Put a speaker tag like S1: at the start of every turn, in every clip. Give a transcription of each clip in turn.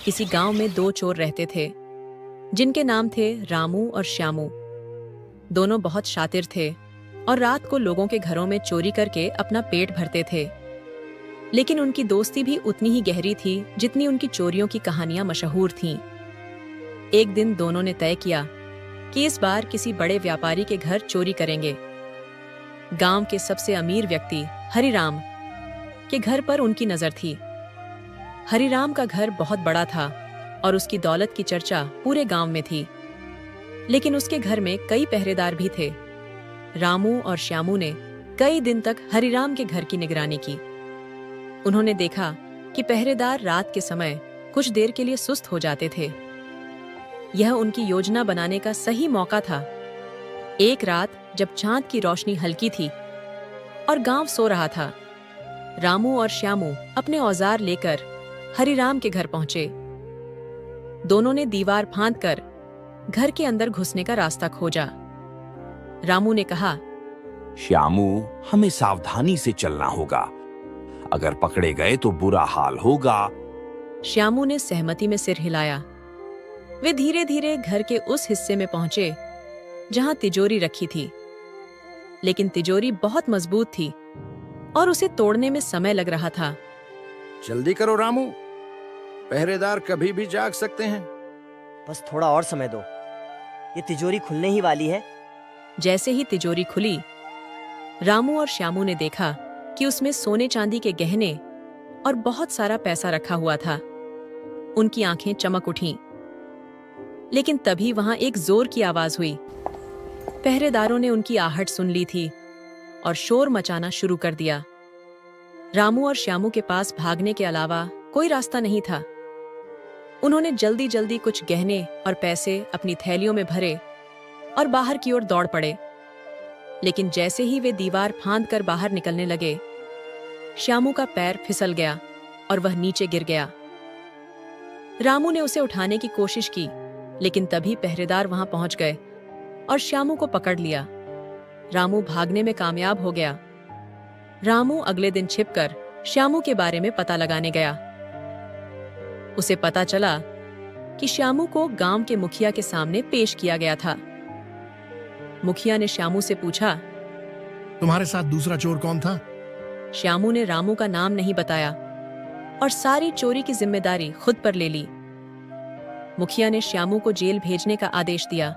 S1: किसी गांव में दो चोर रहते थे जिनके नाम थे रामू और श्यामू। दोनों बहुत शातिर थे और रात को लोगों के घरों में चोरी करके अपना पेट भरते थे। लेकिन उनकी दोस्ती भी उतनी ही गहरी थी जितनी उनकी चोरियों की कहानियां मशहूर थीं। एक दिन दोनों ने तय किया कि इस बार किसी बड़े व्यापारी के घर चोरी करेंगे। गांव के सबसे अमीर व्यक्ति हरिराम के घर पर उनकी नजर थी। हरिराम का घर बहुत बड़ा था और उसकी दौलत की चर्चा पूरे गांव में थी। लेकिन उसके घर में कई पहरेदार भी थे। रामू और श्यामू ने कई दिन तक हरिराम के घर की निगरानी की। उन्होंने देखा कि पहरेदार रात के समय कुछ देर के लिए सुस्त हो जाते थे। यह उनकी योजना बनाने का सही मौका था। एक रात जब चांद की रोशनी हल्की थी और गांव सो रहा था, रामू और श्यामू अपने औजार लेकर हरिराम के घर पहुंचे। दोनों ने दीवार फांदकर घर के अंदर घुसने का रास्ता खोजा। रामू ने कहा,
S2: श्यामू, हमें सावधानी से चलना होगा। अगर पकड़े गए तो बुरा हाल होगा।
S1: श्यामू ने सहमति में सिर हिलाया। वे धीरे धीरे घर के उस हिस्से में पहुंचे जहां तिजोरी रखी थी। लेकिन तिजोरी बहुत मजबूत थी और उसे तोड़ने में समय लग रहा था।
S3: जल्दी करो रामू, पहरेदार कभी भी जाग सकते हैं।
S4: बस थोड़ा और समय दो, ये तिजोरी खुलने ही वाली है।
S1: जैसे ही तिजोरी खुली, रामू और श्यामू ने देखा कि उसमें सोने चांदी के गहने और बहुत सारा पैसा रखा हुआ था। उनकी आंखें चमक उठीं। लेकिन तभी वहां एक जोर की आवाज हुई। पहरेदारों ने उनकी आहट सुन ली थी और शोर मचाना शुरू कर दिया। रामू और श्यामू के पास भागने के अलावा कोई रास्ता नहीं था। उन्होंने जल्दी जल्दी कुछ गहने और पैसे अपनी थैलियों में भरे और बाहर की ओर दौड़ पड़े। लेकिन जैसे ही वे दीवार फांदकर बाहर निकलने लगे, श्यामू का पैर फिसल गया और वह नीचे गिर गया। रामू ने उसे उठाने की कोशिश की, लेकिन तभी पहरेदार वहां पहुंच गए और श्यामू को पकड़ लिया। रामू भागने में कामयाब हो गया। रामू अगले दिन छिपकर श्यामू के बारे में पता लगाने गया। उसे पता चला कि श्यामू को गांव के मुखिया के सामने पेश किया गया था। मुखिया ने श्यामू से पूछा,
S5: तुम्हारे साथ दूसरा चोर कौन था?
S1: श्यामू ने रामू का नाम नहीं बताया और सारी चोरी की जिम्मेदारी खुद पर ले ली। मुखिया ने श्यामू को जेल भेजने का आदेश दिया।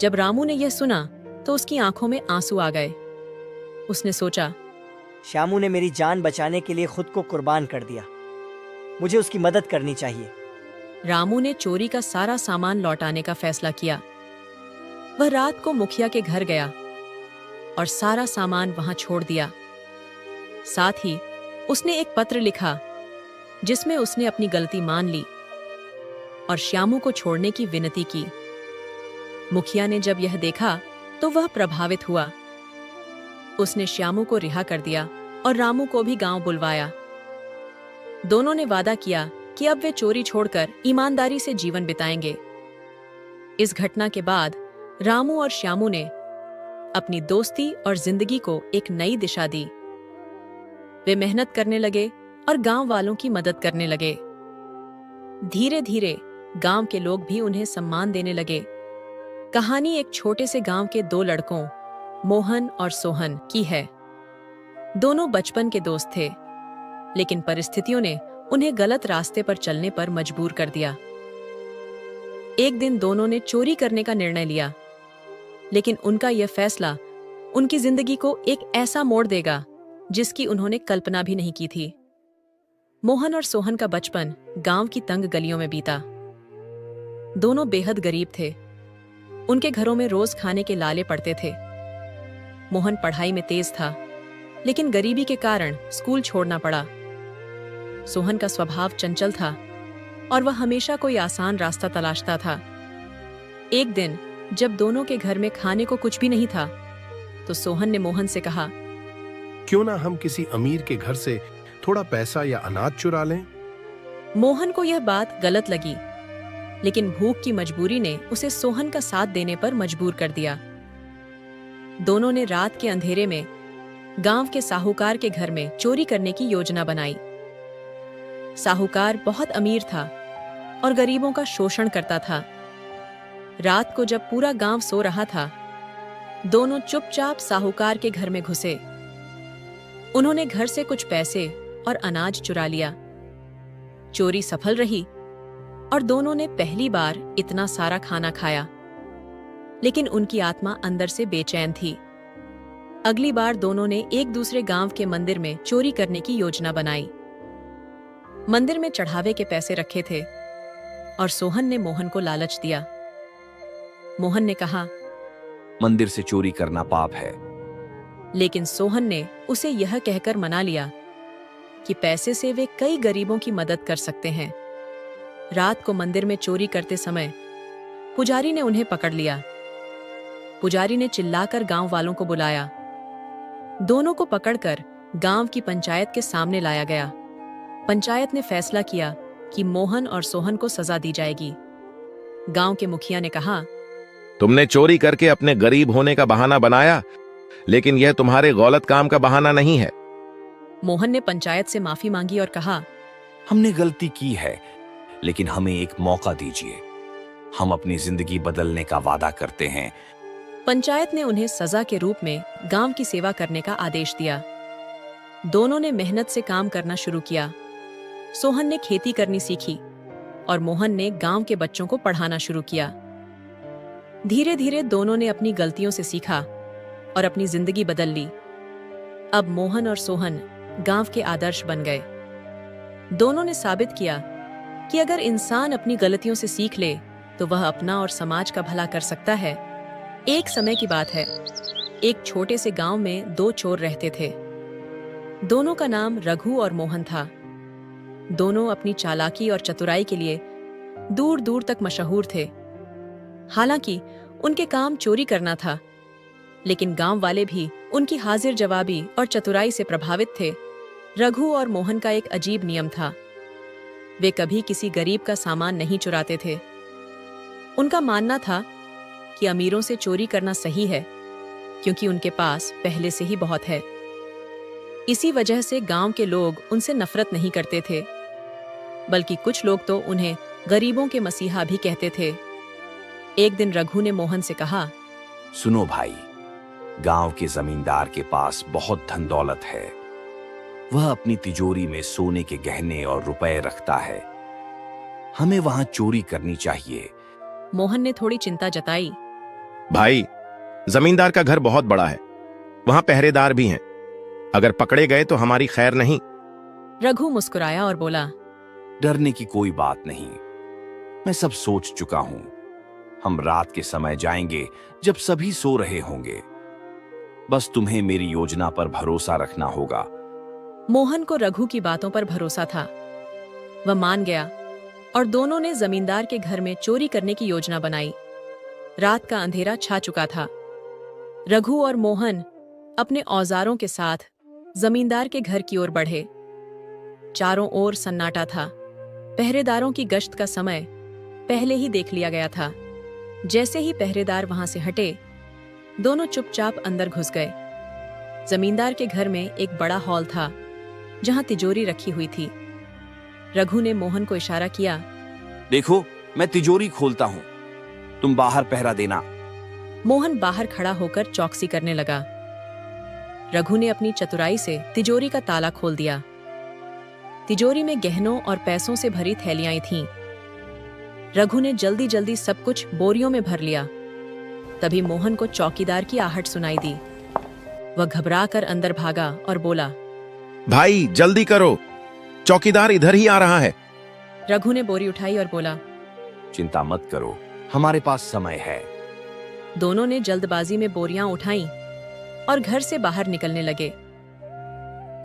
S1: जब रामू ने यह सुना तो उसकी आंखों में आंसू आ गए। उसने सोचा,
S4: श्यामू ने मेरी जान बचाने के लिए खुद को कुर्बान कर दिया। मुझे उसकी मदद करनी चाहिए।
S1: रामू ने चोरी का सारा सामान लौटाने का फैसला किया। वह रात को मुखिया के घर गया और सारा सामान वहां छोड़ दिया। साथ ही उसने एक पत्र लिखा जिसमें उसने अपनी गलती मान ली और श्यामू को छोड़ने की विनती की। मुखिया ने जब यह देखा तो वह प्रभावित हुआ। उसने श्यामू को रिहा कर दिया और रामू को भी गांव बुलवाया। दोनों ने वादा किया कि अब वे चोरी छोड़कर ईमानदारी से जीवन बिताएंगे। इस घटना के बाद रामू और श्यामू ने अपनी दोस्ती और जिंदगी को एक नई दिशा दी। वे मेहनत करने लगे और गांव वालों की मदद करने लगे। धीरे धीरे गांव के लोग भी उन्हें सम्मान देने लगे। कहानी एक छोटे से गांव के दो लड़कों, मोहन और सोहन, की है। दोनों बचपन के दोस्त थे, लेकिन परिस्थितियों ने उन्हें गलत रास्ते पर चलने पर मजबूर कर दिया। एक दिन दोनों ने चोरी करने का निर्णय लिया, लेकिन उनका यह फैसला उनकी जिंदगी को एक ऐसा मोड़ देगा जिसकी उन्होंने कल्पना भी नहीं की थी। मोहन और सोहन का बचपन गांव की तंग गलियों में बीता। दोनों बेहद गरीब थे। उनके घरों में रोज खाने के लाले पड़ते थे। मोहन पढ़ाई में तेज था, लेकिन गरीबी के कारण स्कूल छोड़ना पड़ा। सोहन का स्वभाव चंचल था और वह हमेशा कोई आसान रास्ता तलाशता था। एक दिन जब दोनों के घर में खाने को कुछ भी नहीं था, तो सोहन ने मोहन से कहा,
S5: क्यों ना हम किसी अमीर के घर से थोड़ा पैसा या अनाज चुरा लें?
S1: मोहन को यह बात गलत लगी, लेकिन भूख की मजबूरी ने उसे सोहन का साथ देने पर मजबूर कर दिया। दोनों ने रात के अंधेरे में गांव के साहूकार के घर में चोरी करने की योजना बनाई। साहूकार बहुत अमीर था और गरीबों का शोषण करता था। रात को जब पूरा गांव सो रहा था, दोनों चुपचाप साहूकार के घर में घुसे। उन्होंने घर से कुछ पैसे और अनाज चुरा लिया। चोरी सफल रही और दोनों ने पहली बार इतना सारा खाना खाया, लेकिन उनकी आत्मा अंदर से बेचैन थी। अगली बार दोनों ने एक दूसरे गांव के मंदिर में चोरी करने की योजना बनाई। मंदिर में चढ़ावे के पैसे रखे थे और सोहन ने मोहन को लालच दिया। मोहन ने कहा,
S2: मंदिर से चोरी करना पाप है।
S1: लेकिन सोहन ने उसे यह कहकर मना लिया कि पैसे से वे कई गरीबों की मदद कर सकते हैं। रात को मंदिर में चोरी करते समय पुजारी ने उन्हें पकड़ लिया। पुजारी ने चिल्लाकर गांव वालों को बुलाया। दोनों को पकड़कर गांव की पंचायत के सामने लाया गया। पंचायत ने फैसला किया कि मोहन और सोहन को सजा दी जाएगी। गांव के मुखिया ने कहा,
S6: तुमने चोरी करके अपने गरीब होने का बहाना बनाया, लेकिन यह तुम्हारे गलत काम का बहाना नहीं है।
S1: मोहन ने पंचायत से माफी मांगी और कहा,
S2: हमने गलती की है, लेकिन हमें एक मौका दीजिए। हम अपनी जिंदगी बदलने का वादा करते हैं।
S1: पंचायत ने उन्हें सजा के रूप में गांव की सेवा करने का आदेश दिया। दोनों ने मेहनत से काम करना शुरू किया। सोहन ने खेती करनी सीखी और मोहन ने गांव के बच्चों को पढ़ाना शुरू किया। धीरे धीरे दोनों ने अपनी गलतियों से सीखा और अपनी जिंदगी बदल ली। अब मोहन और सोहन गांव के आदर्श बन गए। दोनों ने साबित किया कि अगर इंसान अपनी गलतियों से सीख ले तो वह अपना और समाज का भला कर सकता है। एक समय की बात है, एक छोटे से गांव में दो चोर रहते थे। दोनों का नाम रघु और मोहन था। दोनों अपनी चालाकी और चतुराई के लिए दूर दूर तक मशहूर थे। हालांकि उनके काम चोरी करना था, लेकिन गांव वाले भी उनकी हाजिर जवाबी और चतुराई से प्रभावित थे। रघु और मोहन का एक अजीब नियम था। वे कभी किसी गरीब का सामान नहीं चुराते थे। उनका मानना था कि अमीरों से चोरी करना सही है, क्योंकि उनके पास पहले से ही बहुत है। इसी वजह से गांव के लोग उनसे नफरत नहीं करते थे, बल्कि कुछ लोग तो उन्हें गरीबों के मसीहा भी कहते थे। एक दिन रघु ने मोहन से कहा,
S2: सुनो भाई, गांव के जमींदार के पास बहुत धन दौलत है। वह अपनी तिजोरी में सोने के गहने और रुपए रखता है। हमें वहां चोरी करनी चाहिए।
S1: मोहन ने थोड़ी चिंता जताई।
S6: भाई, जमींदार का घर बहुत बड़ा है, वहां पहरेदार भी हैं। अगर पकड़े गए तो हमारी खैर नहीं।
S1: रघु मुस्कुराया और बोला,
S2: डरने की कोई बात नहीं, मैं सब सोच चुका हूं। हम रात के समय जाएंगे जब सभी सो रहे होंगे। बस तुम्हें मेरी योजना पर भरोसा रखना होगा।
S1: मोहन को रघु की बातों पर भरोसा था। वह मान गया और दोनों ने जमींदार के घर में चोरी करने की योजना बनाई। रात का अंधेरा छा चुका था। रघु और मोहन अपने औजारों के साथ जमींदार के घर की ओर बढ़े। चारों ओर सन्नाटा था। पहरेदारों की गश्त का समय पहले ही देख लिया गया था। जैसे ही पहरेदार वहां से हटे, दोनों चुपचाप अंदर घुस गए। जमींदार के घर में एक बड़ा हॉल था, जहां तिजोरी रखी हुई थी। रघु ने मोहन को इशारा किया।
S2: देखो, मैं तिजोरी खोलता हूं, तुम बाहर पहरा देना।
S1: मोहन बाहर खड़ा होकर चौकसी करने लगा। रघु ने अपनी चतुराई से तिजोरी का ताला खोल दिया। तिजोरी में गहनों और पैसों से भरी थैलियां थीं। रघु ने जल्दी जल्दी सब कुछ बोरियों में भर लिया। तभी मोहन को चौकीदार की आहट सुनाई दी। वह घबराकर अंदर भागा और बोला,
S6: भाई जल्दी करो, चौकीदार इधर ही आ रहा है।
S1: रघु ने बोरी उठाई और बोला,
S2: चिंता मत करो, हमारे पास समय है।
S1: दोनों ने जल्दबाजी में बोरियां उठाईं और घर से बाहर निकलने लगे।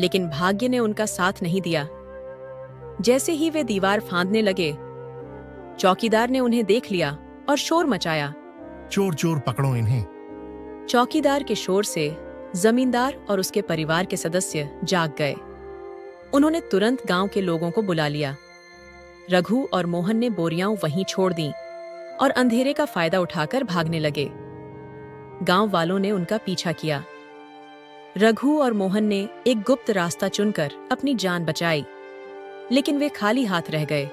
S1: लेकिन भाग्य ने उनका साथ नहीं दिया। जैसे ही वे दीवार फांदने लगे, चौकीदार ने उन्हें देख लिया और शोर मचाया।
S5: चोर चोर पकड़ो इन्हें।
S1: चौकीदार के शोर से जमींदार और उसके परिवार के सदस्य जाग गए। उन्होंने तुरंत गांव के लोगों को बुला लिया। रघु और मोहन ने बोरियां वहीं छोड़ दीं और अंधेरे का फायदा उठाकर भागने लगे। गांव वालों ने उनका पीछा किया। रघु और मोहन ने एक गुप्त रास्ता चुनकर अपनी जान बचाई। लेकिन वे खाली हाथ रह गए।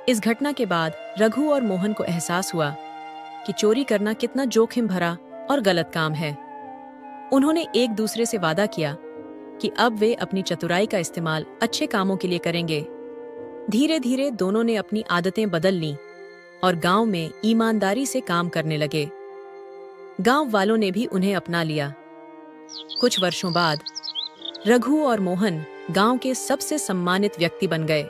S1: इस घटना के बाद रघु और मोहन को एहसास हुआ कि चोरी करना कितना जोखिम भरा और गलत काम है। उन्होंने एक दूसरे से वादा किया कि अब वे अपनी चतुराई का इस्तेमाल अच्छे कामों के लिए करेंगे। धीरे धीरे दोनों ने अपनी आदतें बदल लीं और गांव में ईमानदारी से काम करने लगे। गांव वालों ने भी उन्हें अपना लिया। कुछ वर्षों बाद रघु और मोहन गांव के सबसे सम्मानित व्यक्ति बन गए।